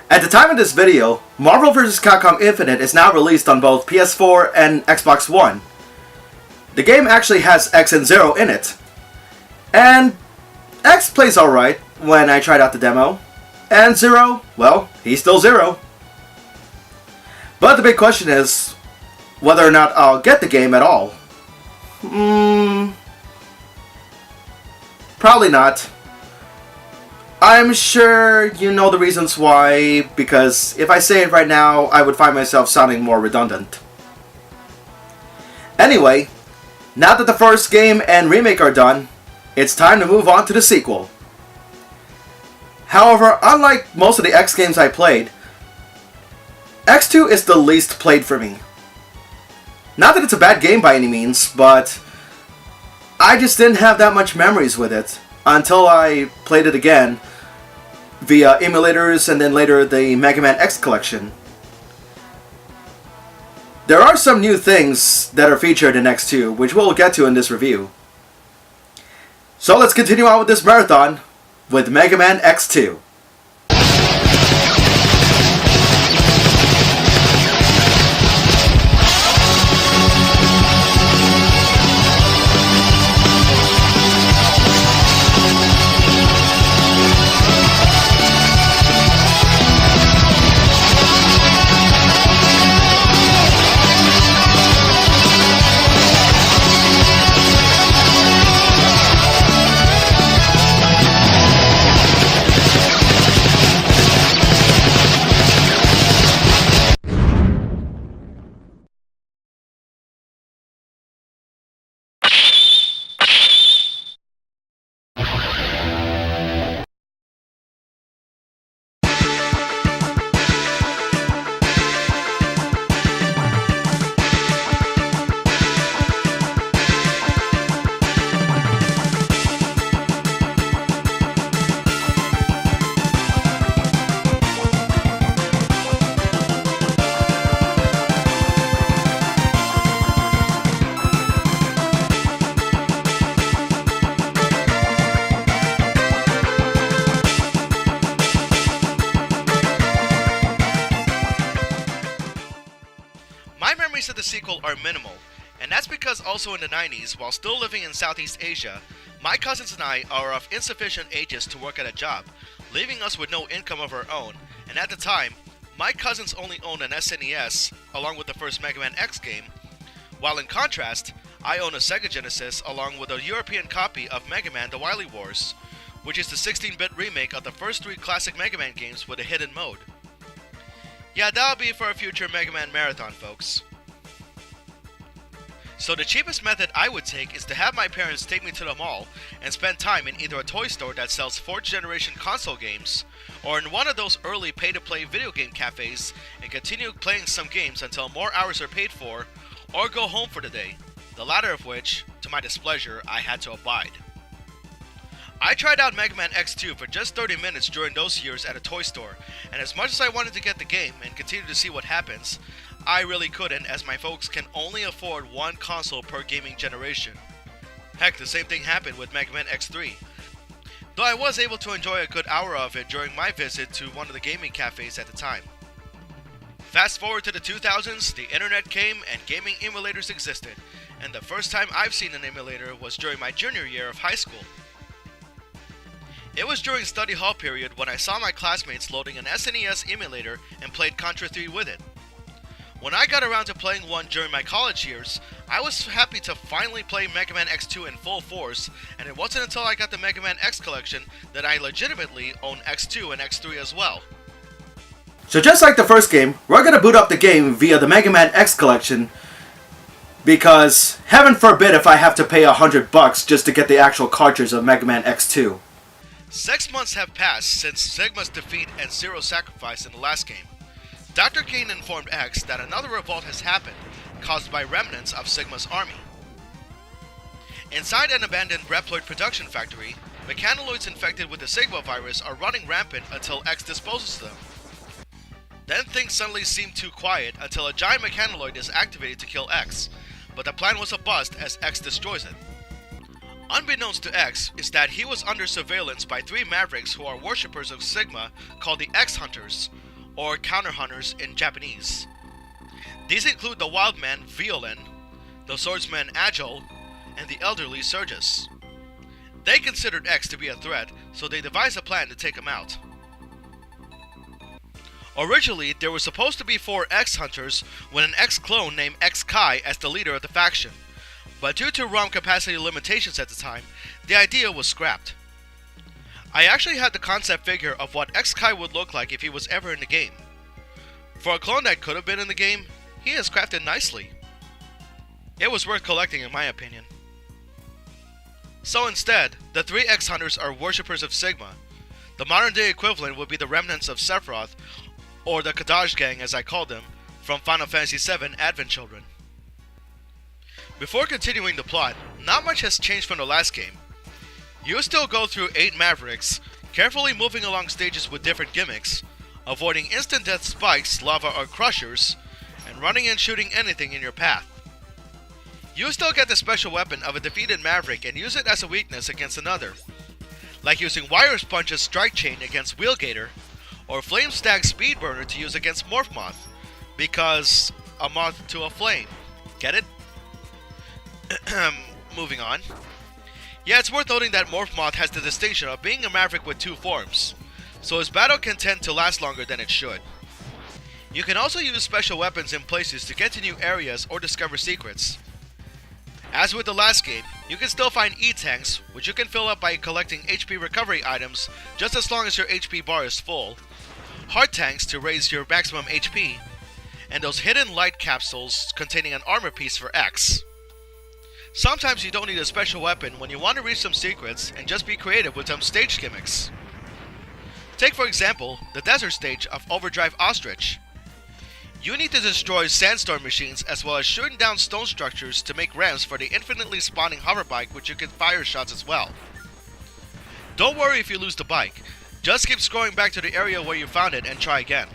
At the time of this video, Marvel vs. Capcom Infinite is now released on both PS4 and Xbox One. The game actually has X and Zero in it. And X plays alright when I tried out the demo. And Zero, well, he's still Zero. But the big question is whether or not I'll get the game at all. Probably not. I'm sure you know the reasons why, because if I say it right now, I would find myself sounding more redundant. Anyway, now that the first game and remake are done, it's time to move on to the sequel. However, unlike most of the X games I played, X2 is the least played for me. Not that it's a bad game by any means, but I just didn't have that much memories with it until I played it again via emulators and then later the Megaman X collection. There are some new things that are featured in X2, which we'll get to in this review. So let's continue on with this marathon with Megaman X2. My memories of the sequel are minimal, and that's because also in the 90s, while still living in Southeast Asia, my cousins and I are of insufficient ages to work at a job, leaving us with no income of our own, and at the time, my cousins only owned an SNES, along with the first Mega Man X game, while in contrast, I own a Sega Genesis along with a European copy of Mega Man The Wily Wars, which is the 16-bit remake of the first 3 classic Mega Man games with a hidden mode. Yeah, that'll be for a future Mega Man marathon, folks. So the cheapest method I would take is to have my parents take me to the mall and spend time in either a toy store that sells 4th generation console games, or in one of those early pay-to-play video game cafes and continue playing some games until more hours are paid for, or go home for the day, the latter of which, to my displeasure, I had to abide. I tried out Mega Man X2 for just 30 minutes during those years at a toy store, and as much as I wanted to get the game and continue to see what happens, I really couldn't, as my folks can only afford one console per gaming generation. Heck, the same thing happened with Mega Man X3. Though I was able to enjoy a good hour of it during my visit to one of the gaming cafes at the time. Fast forward to the 2000s, the internet came and gaming emulators existed, and the first time I've seen an emulator was during my junior year of high school. It was during study hall period when I saw my classmates loading an SNES emulator and played Contra 3 with it. When I got around to playing one during my college years, I was happy to finally play Mega Man X2 in full force, and it wasn't until I got the Mega Man X collection that I legitimately own X2 and X3 as well. So just like the first game, we're gonna boot up the game via the Mega Man X collection, because heaven forbid if I have to pay $100 just to get the actual cartridge of Mega Man X2. 6 months have passed since Sigma's defeat and Zero's sacrifice in the last game. Dr. Kane informed X that another revolt has happened, caused by remnants of Sigma's army. Inside an abandoned Reploid production factory, mechanoids infected with the Sigma virus are running rampant until X disposes them. Then things suddenly seem too quiet until a giant mechanoid is activated to kill X, but the plan was a bust as X destroys it. Unbeknownst to X is that he was under surveillance by 3 Mavericks who are worshippers of Sigma called the X-Hunters, or counter hunters in Japanese. These include the Wildman Violin, the Swordsman Agile, and the Elderly Surges. They considered X to be a threat, so they devised a plan to take him out. Originally, there were supposed to be 4 X Hunters with an X clone named X Kai as the leader of the faction, but due to ROM capacity limitations at the time, the idea was scrapped. I actually had the concept figure of what X Kai would look like if he was ever in the game. For a clone that could have been in the game, he is crafted nicely. It was worth collecting in my opinion. So instead, the 3 X Hunters are worshippers of Sigma. The modern day equivalent would be the remnants of Sephiroth, or the Kadaj Gang as I called them, from Final Fantasy VII Advent Children. Before continuing the plot, not much has changed from the last game. You still go through 8 Mavericks, carefully moving along stages with different gimmicks, avoiding instant death spikes, lava or crushers, and running and shooting anything in your path. You still get the special weapon of a defeated Maverick and use it as a weakness against another, like using Wire Sponge's Strike Chain against Wheelgator, or Flame Stag Speedburner to use against Morph Moth, because a moth to a flame. Get it? Moving on. Yeah, it's worth noting that Morph Moth has the distinction of being a Maverick with 2 forms, so his battle can tend to last longer than it should. You can also use special weapons in places to get to new areas or discover secrets. As with the last game, you can still find E-Tanks, which you can fill up by collecting HP recovery items just as long as your HP bar is full, Heart Tanks to raise your maximum HP, and those hidden light capsules containing an armor piece for X. Sometimes you don't need a special weapon when you want to reach some secrets and just be creative with some stage gimmicks. Take for example, the desert stage of Overdrive Ostrich. You need to destroy sandstorm machines as well as shooting down stone structures to make ramps for the infinitely spawning hoverbike, which you can fire shots as well. Don't worry if you lose the bike, just keep scrolling back to the area where you found it and try again.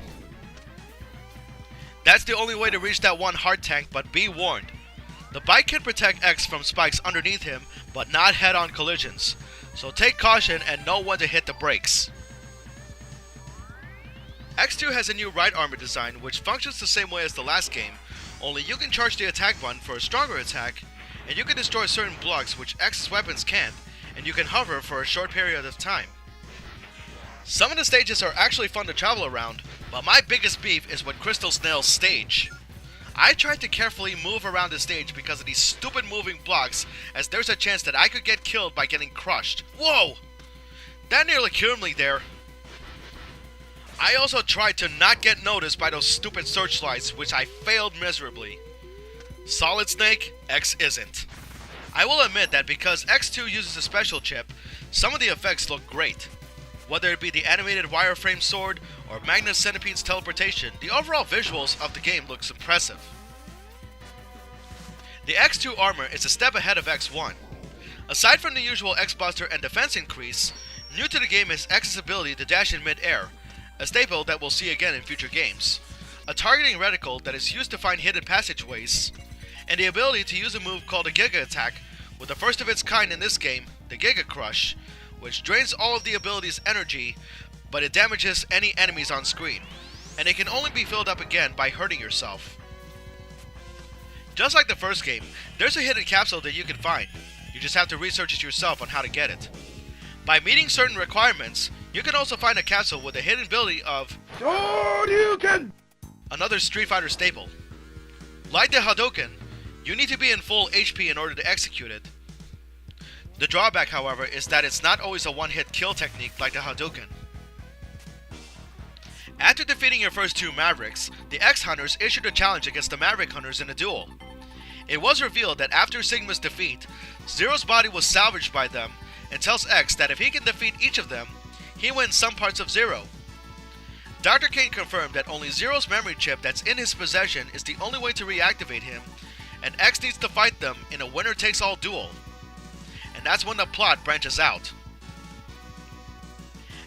That's the only way to reach that one heart tank, but be warned. The bike can protect X from spikes underneath him, but not head-on collisions, so take caution and know when to hit the brakes. X2 has a new right armor design which functions the same way as the last game, only you can charge the attack button for a stronger attack, and you can destroy certain blocks which X's weapons can't, and you can hover for a short period of time. Some of the stages are actually fun to travel around, but my biggest beef is with Crystal Snail's stage. I tried to carefully move around the stage because of these stupid moving blocks, as there's a chance that I could get killed by getting crushed. Whoa! That nearly killed me there. I also tried to not get noticed by those stupid searchlights, which I failed miserably. Solid Snake, X isn't. I will admit that because X2 uses a special chip, some of the effects look great. Whether it be the animated wireframe sword or Magnus Centipede's teleportation, the overall visuals of the game looks impressive. The X2 armor is a step ahead of X1. Aside from the usual X-Buster and defense increase, new to the game is X's ability to dash in mid-air, a staple that we'll see again in future games, a targeting reticle that is used to find hidden passageways, and the ability to use a move called a Giga Attack, with the first of its kind in this game, the Giga Crush, which drains all of the ability's energy, but it damages any enemies on screen, and it can only be filled up again by hurting yourself. Just like the first game, there's a hidden capsule that you can find, you just have to research it yourself on how to get it. By meeting certain requirements, you can also find a capsule with a hidden ability of Hadouken! Another Street Fighter staple. Like the Hadouken, you need to be in full HP in order to execute it. The drawback, however, is that it's not always a one-hit kill technique like the Hadouken. After defeating your first 2 Mavericks, the X-Hunters issued a challenge against the Maverick Hunters in a duel. It was revealed that after Sigma's defeat, Zero's body was salvaged by them, and tells X that if he can defeat each of them, he wins some parts of Zero. Dr. Kane confirmed that only Zero's memory chip that's in his possession is the only way to reactivate him, and X needs to fight them in a winner-takes-all duel. And that's when the plot branches out.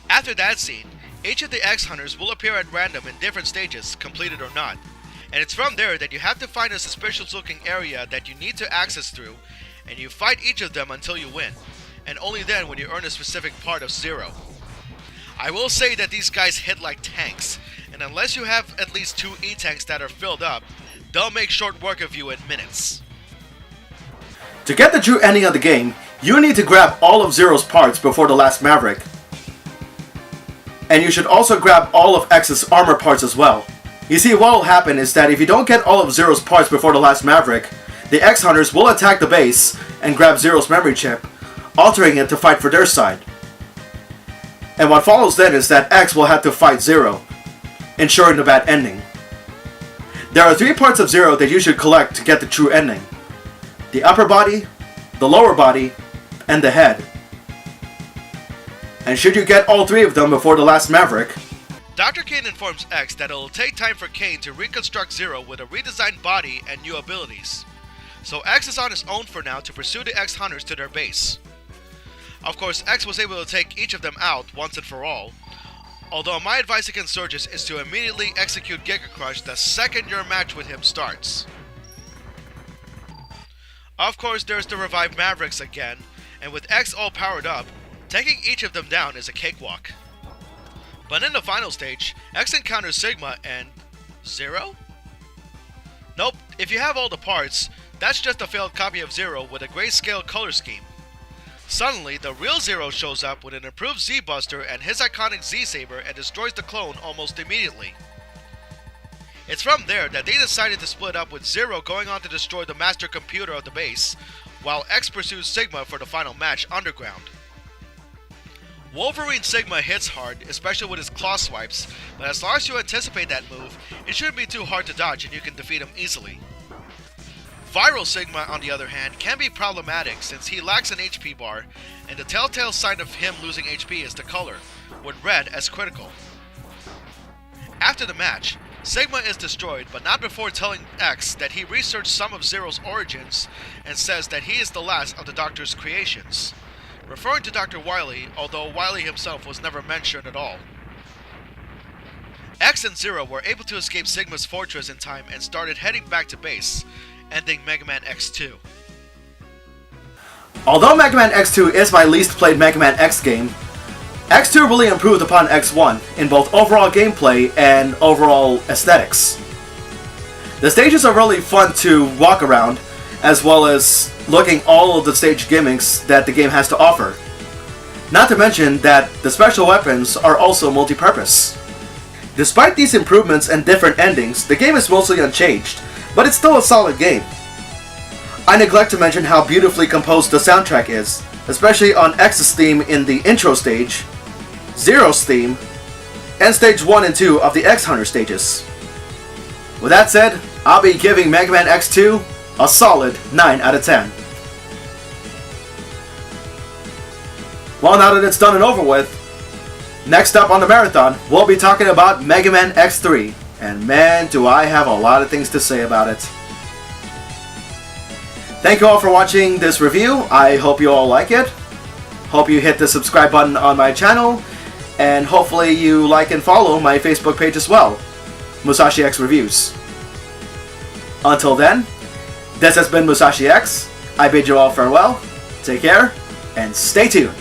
After that scene, each of the X-Hunters will appear at random in different stages, completed or not, and it's from there that you have to find a suspicious-looking area that you need to access through, and you fight each of them until you win, and only then when you earn a specific part of Zero. I will say that these guys hit like tanks, and unless you have at least 2 E-tanks that are filled up, they'll make short work of you in minutes. To get the true ending of the game, you need to grab all of Zero's parts before the last Maverick. And you should also grab all of X's armor parts as well. You see, what will happen is that if you don't get all of Zero's parts before the last Maverick, the X-Hunters will attack the base and grab Zero's memory chip, altering it to fight for their side. And what follows then is that X will have to fight Zero, ensuring the bad ending. There are 3 parts of Zero that you should collect to get the true ending: the upper body, the lower body, and the head. And should you get all 3 of them before the last Maverick, Dr. Kane informs X that it'll take time for Kane to reconstruct Zero with a redesigned body and new abilities. So X is on his own for now to pursue the X-Hunters to their base. Of course, X was able to take each of them out once and for all, although my advice against Surges is to immediately execute Giga Crush the second your match with him starts. Of course, there's the revived Mavericks again, and with X all powered up, taking each of them down is a cakewalk. But in the final stage, X encounters Sigma and... Zero? Nope, if you have all the parts, that's just a failed copy of Zero with a grayscale color scheme. Suddenly, the real Zero shows up with an improved Z-Buster and his iconic Z-Saber and destroys the clone almost immediately. It's from there that they decided to split up, with Zero going on to destroy the master computer of the base, while X pursues Sigma for the final match underground. Wolverine Sigma hits hard, especially with his claw swipes, but as long as you anticipate that move, it shouldn't be too hard to dodge and you can defeat him easily. Viral Sigma, on the other hand, can be problematic since he lacks an HP bar, and the telltale sign of him losing HP is the color, with red as critical. After the match, Sigma is destroyed, but not before telling X that he researched some of Zero's origins and says that he is the last of the Doctor's creations, referring to Dr. Wily, although Wily himself was never mentioned at all. X and Zero were able to escape Sigma's fortress in time and started heading back to base, ending Megaman X2. although Megaman X2 is my least played Megaman X game, X2 really improved upon X1 in both overall gameplay and overall aesthetics. The stages are really fun to walk around, as well as looking all of the stage gimmicks that the game has to offer. Not to mention that the special weapons are also multi-purpose. Despite these improvements and different endings, the game is mostly unchanged, but it's still a solid game. I neglect to mention how beautifully composed the soundtrack is, especially on X's theme in the intro stage, Zero's theme, and stage 1 and 2 of the X-Hunter stages. With that said, I'll be giving Megaman X2 a solid 9 out of 10. Well, now that it's done and over with, next up on the marathon, we'll be talking about Megaman X3, and man, do I have a lot of things to say about it. Thank you all for watching this review. I hope you all like it. Hope you hit the subscribe button on my channel, and hopefully you like and follow my Facebook page as well, Musashi X Reviews. Until then, this has been Musashi X. I bid you all farewell, take care, and stay tuned.